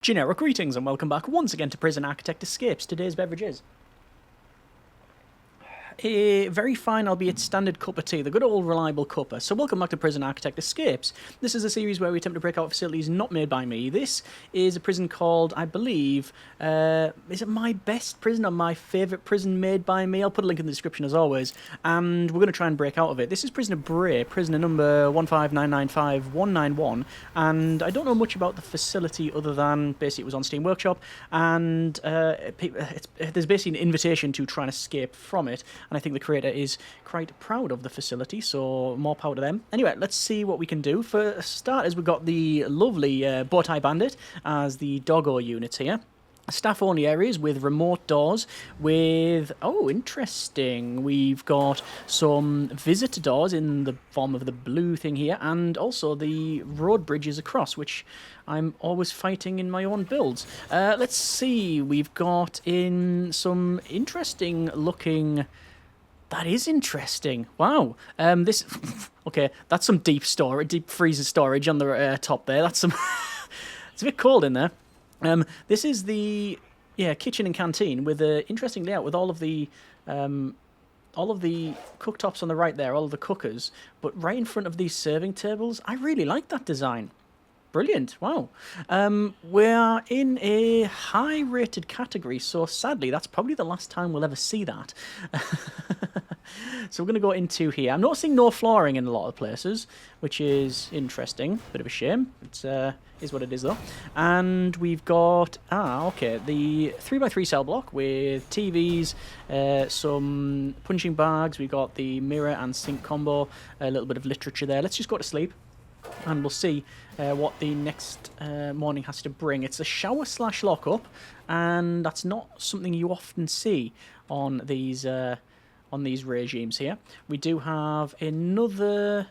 Generic greetings and welcome back once again to Prison Architect Escapes. Today's beverage is a very fine, albeit standard cup of tea, the good old reliable cuppa. So welcome back to Prison Architect Escapes. This is a series where we attempt to break out facilities not made by me. This is a prison called, I believe, is it My Best Prison or My Favourite Prison Made by Me? I'll put a link in the description as always. And we're going to try and break out of it. This is Prisoner Bray, prisoner number 15995-191. And I don't know much about the facility other than basically it was on Steam Workshop. And there's basically an invitation to try and escape from it. And I think the creator is quite proud of the facility, so more power to them. Anyway, let's see what we can do. For starters, we've got the lovely Bowtie Bandit as the doggo units here. Staff-only areas with remote doors with... Oh, interesting. We've got some visitor doors in the form of the blue thing here, and also the road bridges across, which I'm always fighting in my own builds. Let's see. We've got in some interesting-looking... That is interesting. Wow. This... Okay, that's some deep freezer storage on the top there. That's some... It's a bit cold in there. This is the kitchen and canteen with an interesting layout with all of the cooktops on the right there, all of the cookers, but right in front of these serving tables. I really like that design. Brilliant. Wow. We're in a high-rated category, so sadly that's probably the last time we'll ever see that. So we're going to go into here. I'm noticing no flooring in a lot of places, which is interesting. Bit of a shame. It is what it is, though. And we've got... the 3x3 cell block with TVs, some punching bags. We've got the mirror and sink combo, a little bit of literature there. Let's just go to sleep, and we'll see what the next morning has to bring. It's a shower/lockup, and that's not something you often see on these regimes here. We do have another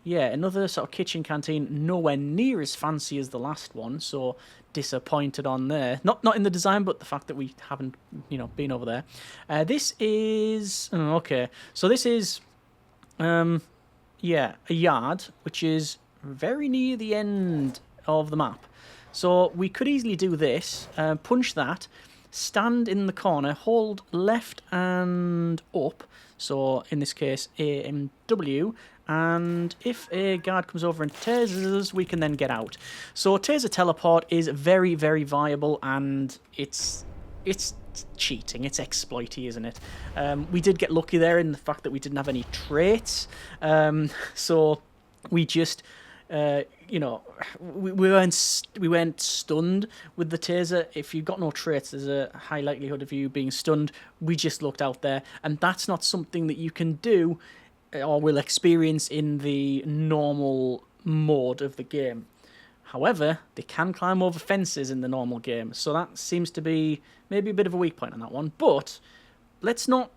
sort of kitchen canteen, nowhere near as fancy as the last one, so disappointed on there. Not in the design, but the fact that we haven't, been over there. This is... okay, so this is, a yard, which is very near the end of the map. So we could easily do this, punch that, stand in the corner, hold left and up, so in this case A and W, and if a guard comes over and tasers us, we can then get out. So taser teleport is very, very viable, and it's cheating, it's exploity, isn't it? We did get lucky there in the fact that we didn't have any traits, so we just... we weren't stunned with the taser. If you've got no traits, there's a high likelihood of you being stunned. We just looked out there, and that's not something that you can do or will experience in the normal mode of the game. However, they can climb over fences in the normal game, so that seems to be maybe a bit of a weak point on that one. But let's not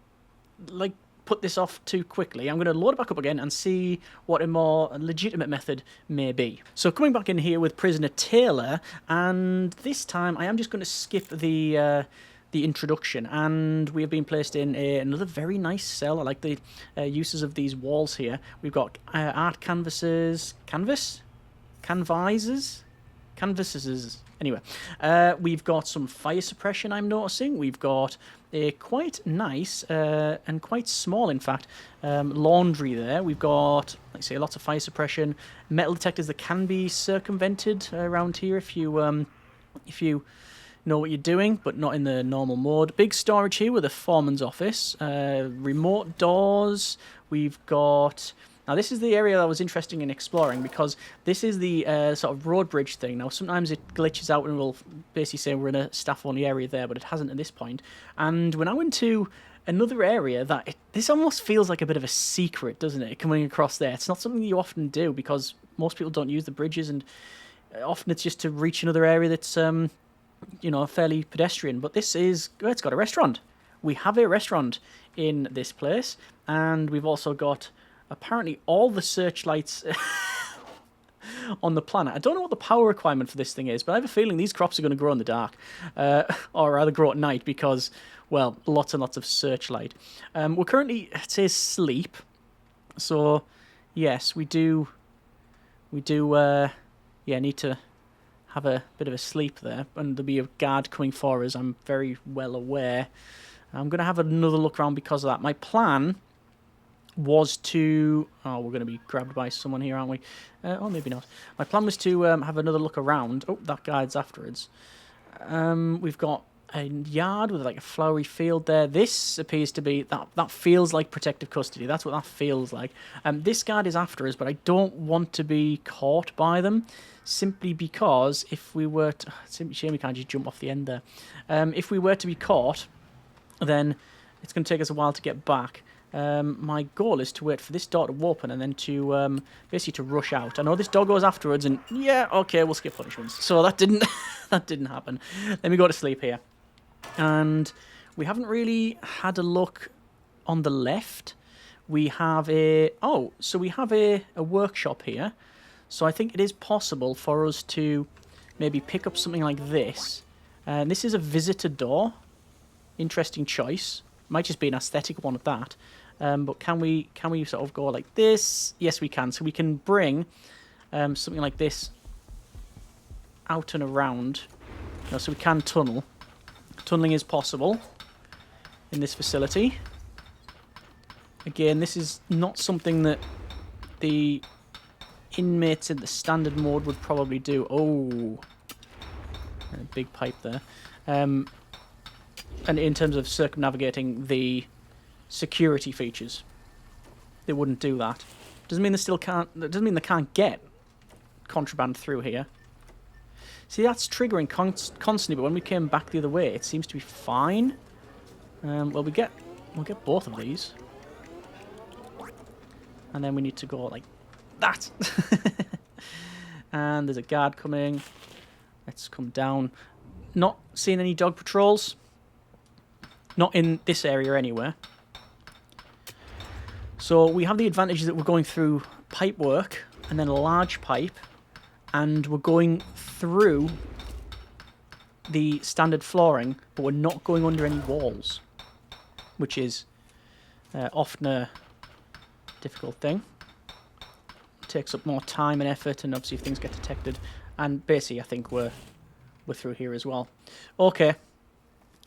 put this off too quickly. I'm going to load it back up again and see what a more legitimate method may be. So coming back in here with Prisoner Taylor, and this time I am just going to skip the introduction, and we have been placed in another very nice cell. I like the uses of these walls here. We've got art canvases, anyway, we've got some fire suppression, I'm noticing. We've got a quite nice, and quite small, in fact, laundry there. We've got, like I say, lots of fire suppression. Metal detectors that can be circumvented around here if you know what you're doing, but not in the normal mode. Big storage here with a foreman's office. Remote doors. We've got... Now, this is the area that I was interested in exploring, because this is the sort of road bridge thing. Now, sometimes it glitches out and will basically say we're in a staff-only area there, but it hasn't at this point. And when I went to another area, this almost feels like a bit of a secret, doesn't it, coming across there? It's not something you often do, because most people don't use the bridges, and often it's just to reach another area that's, fairly pedestrian. But this is... it's got a restaurant. We have a restaurant in this place, and we've also got... apparently all the searchlights on the planet. I don't know what the power requirement for this thing is, but I have a feeling these crops are going to grow in the dark. Or rather grow at night because, well, lots and lots of searchlight. We're currently, it says sleep. So, yes, we do need to have a bit of a sleep there, and there'll be a guard coming for us. I'm very well aware. I'm going to have another look around because of that. My plan was to... Oh, we're going to be grabbed by someone here, aren't we? Oh, maybe not. My plan was to have another look around. Oh, that guide's afterwards. We've got a yard with like a flowery field there. This appears to be... That feels like protective custody. That's what that feels like. This guard is after us, but I don't want to be caught by them. Simply because if we were to... It's a shame we can't just jump off the end there. If we were to be caught, then it's going to take us a while to get back. My goal is to wait for this door to open and then to basically to rush out. I know this dog goes afterwards, and yeah, okay, we'll skip punishments. So that didn't that didn't happen. Let me go to sleep here. And we haven't really had a look on the left. We have a we have a workshop here. So I think it is possible for us to maybe pick up something like this. And this is a visitor door. Interesting choice. Might just be an aesthetic one at that. But can we sort of go like this? Yes, we can. So we can bring something like this out and around. So we can tunnel. Tunneling is possible in this facility. Again, this is not something that the inmates in the standard mode would probably do. Oh, a big pipe there. And in terms of circumnavigating the security features, they wouldn't do that. Doesn't mean they still can't. That doesn't mean they can't get contraband through here. See, that's triggering constantly, but when we came back the other way, it seems to be fine. Well, we'll get both of these, and then we need to go like that. And there's a guard coming. Let's come down. Not seeing any dog patrols. Not in this area anywhere. So we have the advantage that we're going through pipe work and then a large pipe, and we're going through the standard flooring, but we're not going under any walls, which is often a difficult thing. It takes up more time and effort, and obviously if things get detected. And basically I think we're through here as well. Okay.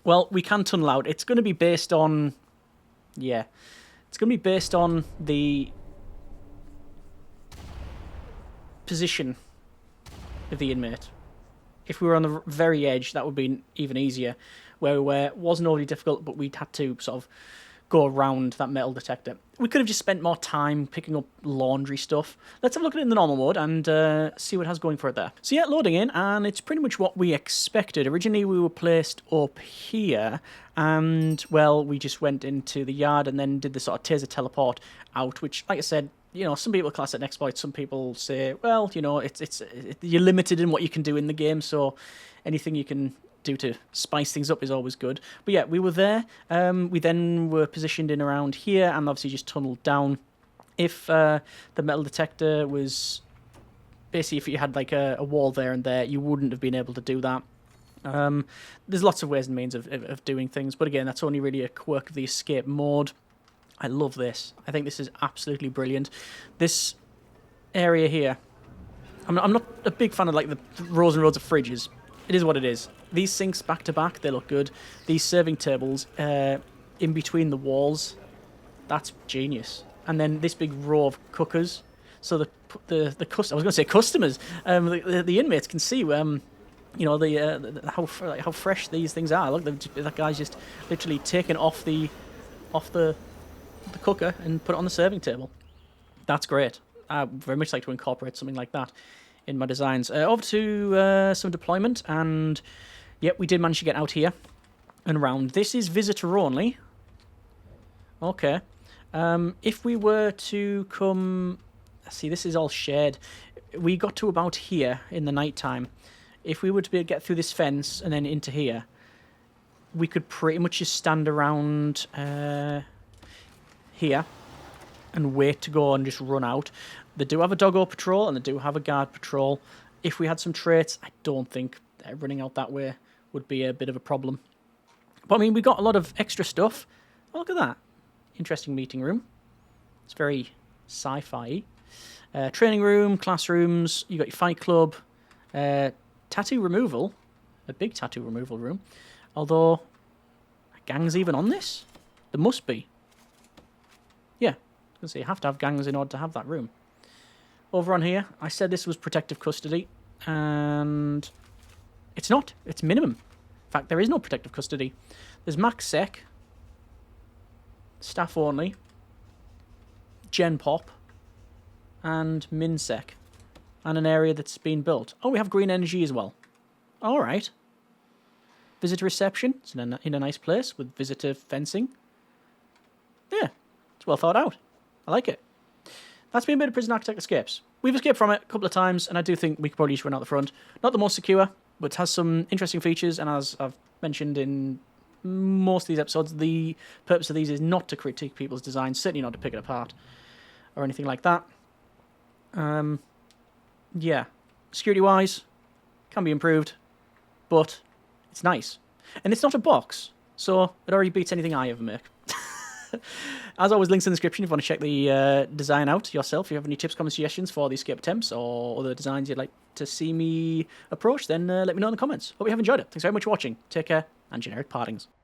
Well, we can tunnel out. It's going to be based on... Yeah. It's going to be based on the position of the inmate. If we were on the very edge, that would be even easier. Where we were, it wasn't overly difficult, but we'd had to sort of go around that metal detector. We could have just spent more time picking up laundry stuff. Let's have a look at it in the normal mode and see what it has going for it there. So yeah, loading in, and it's pretty much what we expected. Originally we were placed up here, and well, we just went into the yard and then did the sort of taser teleport out, which, like I said, you know, some people class it an exploit. Some people say, well, you know, you're limited in what you can do in the game, so anything you can do to spice things up is always good. But yeah, we were there. We then were positioned in around here and obviously just tunneled down. If the metal detector was... Basically, if you had like a wall there and there, you wouldn't have been able to do that. There's lots of ways and means of doing things, but again, that's only really a quirk of the escape mode. I love this. I think this is absolutely brilliant. This area here, I'm not a big fan of like the rows and rows of fridges. It is what it is. These sinks back to back, they look good. These serving tables in between the walls, that's genius. And then this big row of cookers. So the I was going to say customers. The inmates can see you know how fresh these things are. Look, that guy's just literally taken off the cooker and put it on the serving table. That's great. I very much like to incorporate something like that in my designs. Over to some deployment, and yep, we did manage to get out here and around. This is visitor only. Okay. If we were to come... See, this is all shared. We got to about here in the night time. If we were to be able to get through this fence and then into here, we could pretty much just stand around here and wait to go and just run out. They do have a doggo patrol and they do have a guard patrol. If we had some traits, I don't think running out that way would be a bit of a problem. But I mean, we got a lot of extra stuff. Oh, look at that. Interesting meeting room. It's very sci-fi. Training room, classrooms, you got your fight club, tattoo removal. A big tattoo removal room. Although, gangs even on this? There must be. Yeah, I was going to say you have to have gangs in order to have that room. Over on here, I said this was protective custody, and it's not. It's minimum. In fact, there is no protective custody. There's max sec, staff only, gen pop, and min sec, and an area that's been built. Oh, we have green energy as well. All right. Visitor reception. It's in a nice place with visitor fencing. Yeah, it's well thought out. I like it. That's been a bit of Prison Architect Escapes. We've escaped from it a couple of times, and I do think we could probably just run out the front. Not the most secure, but it has some interesting features, and as I've mentioned in most of these episodes, the purpose of these is not to critique people's designs, certainly not to pick it apart or anything like that. Yeah, security-wise, can be improved, but it's nice. And it's not a box, so it already beats anything I ever make. As always, links in the description if you want to check the design out yourself. If you have any tips, comments, suggestions for the escape attempts or other designs you'd like to see me approach, then let me know in the comments. Hope you have enjoyed it. Thanks very much for watching. Take care, and generic partings.